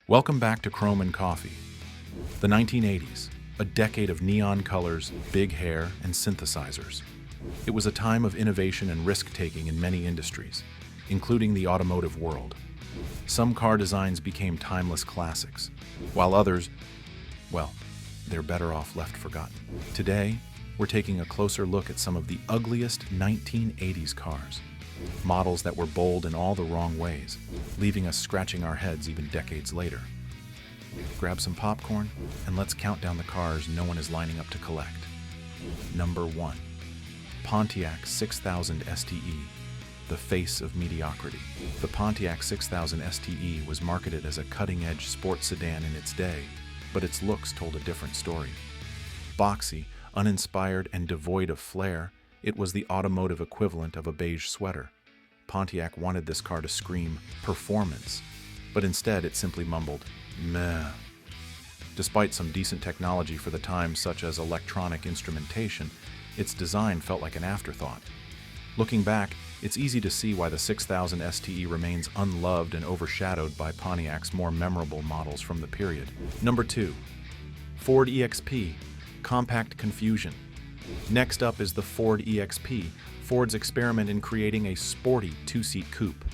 Welcome back to Chrome and Coffee. The 1980s, a decade of neon colors, big hair, and synthesizers. It was a time of innovation and risk-taking in many industries, including the automotive world. Some car designs became timeless classics, while others, well, they're better off left forgotten. Today, we're taking a closer look at some of the ugliest 1980s cars. Models that were bold in all the wrong ways, leaving us scratching our heads even decades later. Grab some popcorn, and let's count down the cars no one is lining up to collect. Number 1. Pontiac 6000 STE, the face of mediocrity. The Pontiac 6000 STE was marketed as a cutting-edge sports sedan in its day, but its looks told a different story. Boxy, uninspired, and devoid of flair, it was the automotive equivalent of a beige sweater. Pontiac wanted this car to scream performance, but instead it simply mumbled, meh. Despite some decent technology for the time, such as electronic instrumentation, its design felt like an afterthought. Looking back, it's easy to see why the 6000 STE remains unloved and overshadowed by Pontiac's more memorable models from the period. Number 2. Ford EXP, compact confusion. Next up is the Ford EXP, Ford's experiment in creating a sporty two-seat coupe.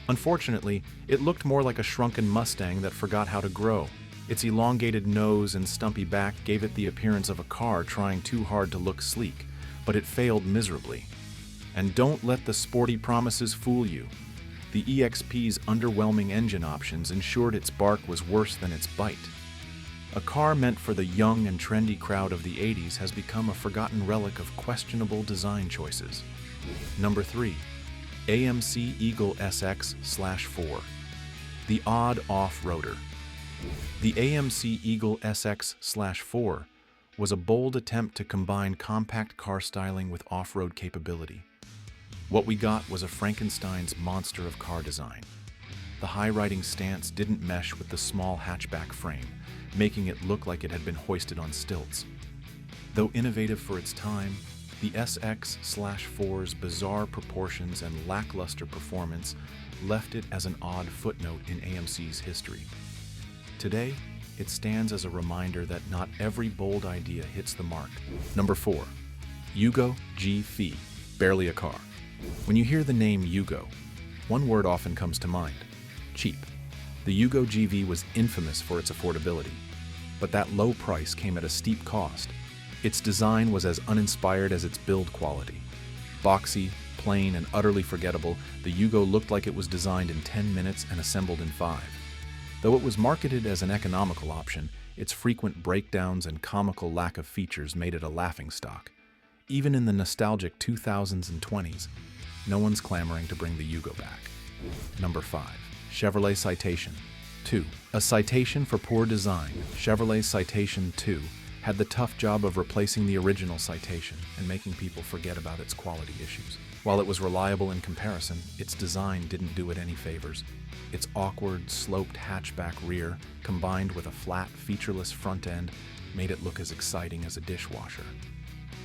Unfortunately, it looked more like a shrunken Mustang that forgot how to grow. Its elongated nose and stumpy back gave it the appearance of a car trying too hard to look sleek, but it failed miserably. And don't let the sporty promises fool you. The EXP's underwhelming engine options ensured its bark was worse than its bite. A car meant for the young and trendy crowd of the 80s has become a forgotten relic of questionable design choices. Number 3. AMC Eagle SX4, the odd off-roader. The AMC Eagle SX4 was a bold attempt to combine compact car styling with off-road capability. What we got was a Frankenstein's monster of car design. The high-riding stance didn't mesh with the small hatchback frame, making it look like it had been hoisted on stilts. Though innovative for its time, the SX4's bizarre proportions and lackluster performance left it as an odd footnote in AMC's history. Today, it stands as a reminder that not every bold idea hits the mark. Number 4. Yugo GV, barely a car. When you hear the name Yugo, one word often comes to mind: cheap. The Yugo GV was infamous for its affordability, but that low price came at a steep cost. Its design was as uninspired as its build quality. Boxy, plain, and utterly forgettable, the Yugo looked like it was designed in 10 minutes and assembled in 5. Though it was marketed as an economical option, its frequent breakdowns and comical lack of features made it a laughingstock. Even in the nostalgic 2000s and 20s, no one's clamoring to bring the Yugo back. Number 5. Chevrolet Citation 2. A citation for poor design, Chevrolet Citation 2 had the tough job of replacing the original Citation and making people forget about its quality issues. While it was reliable in comparison, its design didn't do it any favors. Its awkward, sloped hatchback rear, combined with a flat, featureless front end, made it look as exciting as a dishwasher.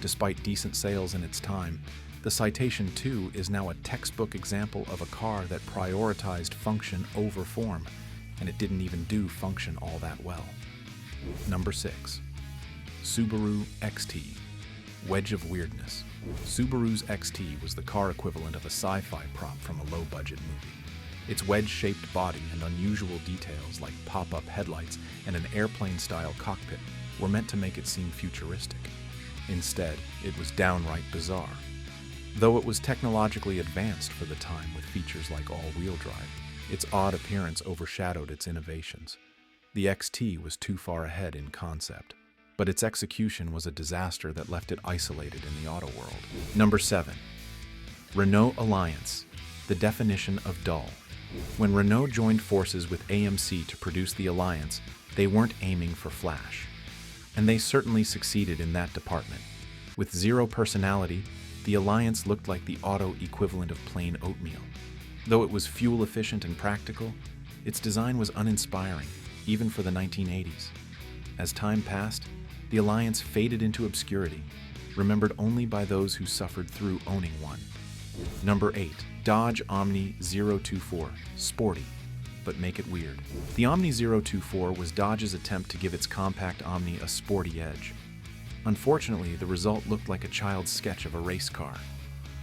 Despite decent sales in its time, the Citation 2 is now a textbook example of a car that prioritized function over form, and it didn't even do function all that well. Number 6. Subaru XT, wedge of weirdness. Subaru's XT was the car equivalent of a sci-fi prop from a low-budget movie. Its wedge-shaped body and unusual details like pop-up headlights and an airplane-style cockpit were meant to make it seem futuristic. Instead, it was downright bizarre. Though it was technologically advanced for the time with features like all-wheel drive, its odd appearance overshadowed its innovations. The XT was too far ahead in concept, but its execution was a disaster that left it isolated in the auto world. Number 7. Renault Alliance, the definition of dull. When Renault joined forces with AMC to produce the Alliance, they weren't aiming for flash. And they certainly succeeded in that department. With zero personality, the Alliance looked like the auto equivalent of plain oatmeal. Though it was fuel-efficient and practical, its design was uninspiring, even for the 1980s. As time passed, the Alliance faded into obscurity, remembered only by those who suffered through owning one. Number 8. Dodge Omni 024, sporty. but make it weird. The Omni 024 was Dodge's attempt to give its compact Omni a sporty edge. Unfortunately, the result looked like a child's sketch of a race car.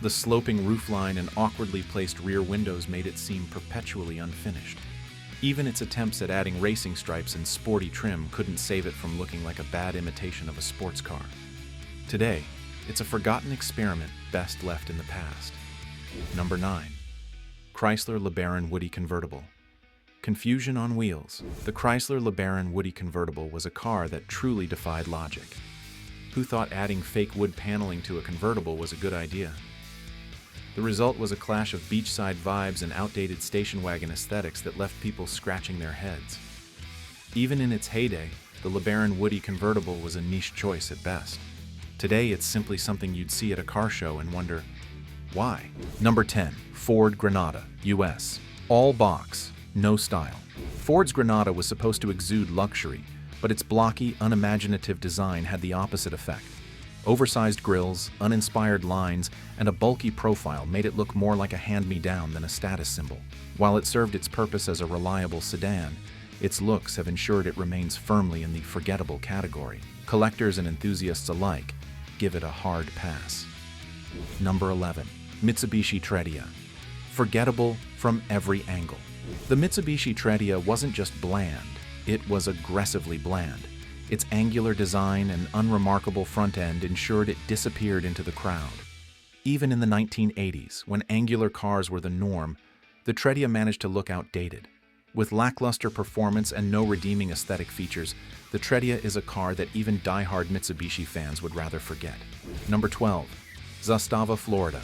The sloping roofline and awkwardly placed rear windows made it seem perpetually unfinished. Even its attempts at adding racing stripes and sporty trim couldn't save it from looking like a bad imitation of a sports car. Today, it's a forgotten experiment best left in the past. Number 9. Chrysler LeBaron Woody Convertible. Confusion on wheels. The Chrysler LeBaron Woody Convertible was a car that truly defied logic. Who thought adding fake wood paneling to a convertible was a good idea? The result was a clash of beachside vibes and outdated station wagon aesthetics that left people scratching their heads. Even in its heyday, the LeBaron Woody Convertible was a niche choice at best. Today, it's simply something you'd see at a car show and wonder, why? Number 10. Ford Granada, US. All box, no style. Ford's Granada was supposed to exude luxury, but its blocky, unimaginative design had the opposite effect. Oversized grills, uninspired lines, and a bulky profile made it look more like a hand-me-down than a status symbol. While it served its purpose as a reliable sedan, its looks have ensured it remains firmly in the forgettable category. Collectors and enthusiasts alike give it a hard pass. Number 11. Mitsubishi Tra. Forgettable from every angle. The Mitsubishi Tra wasn't just bland, it was aggressively bland. Its angular design and unremarkable front end ensured it disappeared into the crowd. Even in the 1980s, when angular cars were the norm, the Tra managed to look outdated. With lackluster performance and no redeeming aesthetic features, the Tra is a car that even die-hard Mitsubishi fans would rather forget. Number 12. Zastava Florida.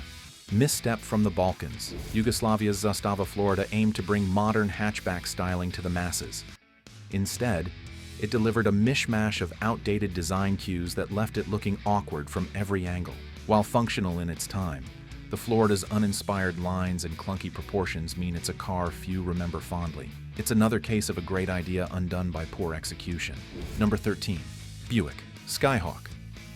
Misstep from the Balkans. Yugoslavia's Zastava Florida aimed to bring modern hatchback styling to the masses. Instead, it delivered a mishmash of outdated design cues that left it looking awkward from every angle. While functional in its time, the Florida's uninspired lines and clunky proportions mean it's a car few remember fondly. It's another case of a great idea undone by poor execution. Number 13. Buick Skyhawk.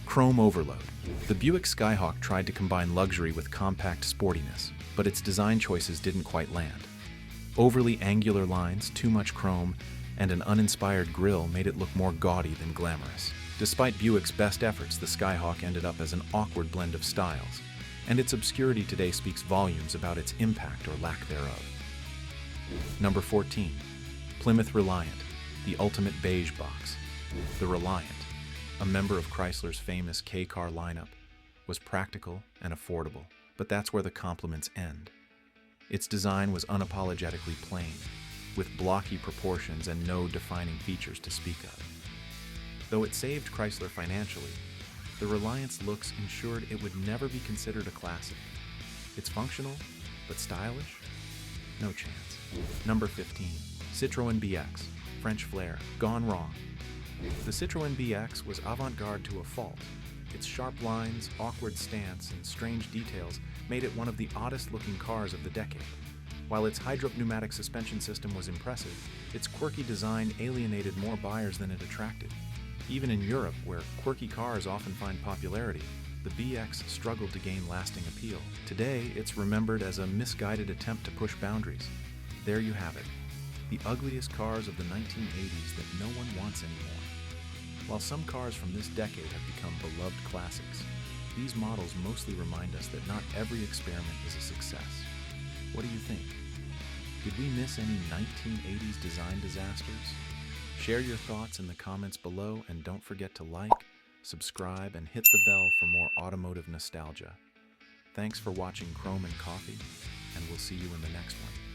Chrome overload. The Buick Skyhawk tried to combine luxury with compact sportiness, but its design choices didn't quite land. Overly angular lines, too much chrome, and an uninspired grille made it look more gaudy than glamorous. Despite Buick's best efforts, the Skyhawk ended up as an awkward blend of styles, and its obscurity today speaks volumes about its impact or lack thereof. Number 14. Plymouth Reliant, the ultimate beige box. The Reliant, a member of Chrysler's famous K-car lineup, was practical and affordable, but that's where the compliments end. Its design was unapologetically plain, with blocky proportions and no defining features to speak of. Though it saved Chrysler financially, the Reliant's looks ensured it would never be considered a classic. It's functional, but stylish? No chance. Number 15. Citroen BX, French flair, gone wrong. The Citroen BX was avant-garde to a fault. Its sharp lines, awkward stance, and strange details made it one of the oddest-looking cars of the decade. While its hydropneumatic suspension system was impressive, its quirky design alienated more buyers than it attracted. Even in Europe, where quirky cars often find popularity, the BX struggled to gain lasting appeal. Today, it's remembered as a misguided attempt to push boundaries. There you have it, the ugliest cars of the 1980s that no one wants anymore. While some cars from this decade have become beloved classics, these models mostly remind us that not every experiment is a success. What do you think? Did we miss any 1980s design disasters? Share your thoughts in the comments below, and don't forget to like, subscribe, and hit the bell for more automotive nostalgia. Thanks for watching Chrome and Coffee, and we'll see you in the next one.